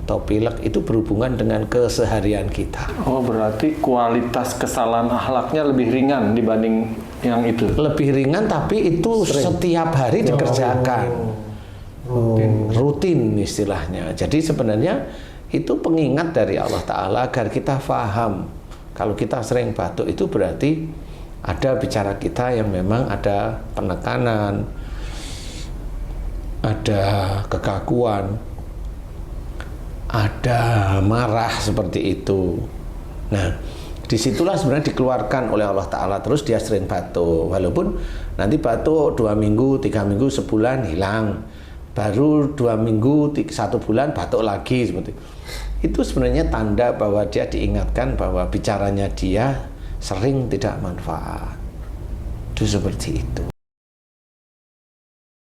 atau pilek itu berhubungan dengan keseharian kita. Oh, berarti kualitas kesalahan akhlaknya lebih ringan dibanding yang itu? Lebih ringan, tapi itu setiap hari dikerjakan. Rutin istilahnya. Jadi sebenarnya itu pengingat dari Allah Ta'ala agar kita paham. Kalau kita sering batuk itu berarti ada bicara kita yang memang ada penekanan, ada kekakuan, ada marah seperti itu. Nah, disitulah sebenarnya dikeluarkan oleh Allah Ta'ala. Terus dia sering batuk, walaupun nanti batuk 2 minggu, 3 minggu, sebulan hilang, baru 2 minggu, 1 bulan batuk lagi seperti itu. Sebenarnya tanda bahwa dia diingatkan bahwa bicaranya dia sering tidak manfaat. Itu seperti itu.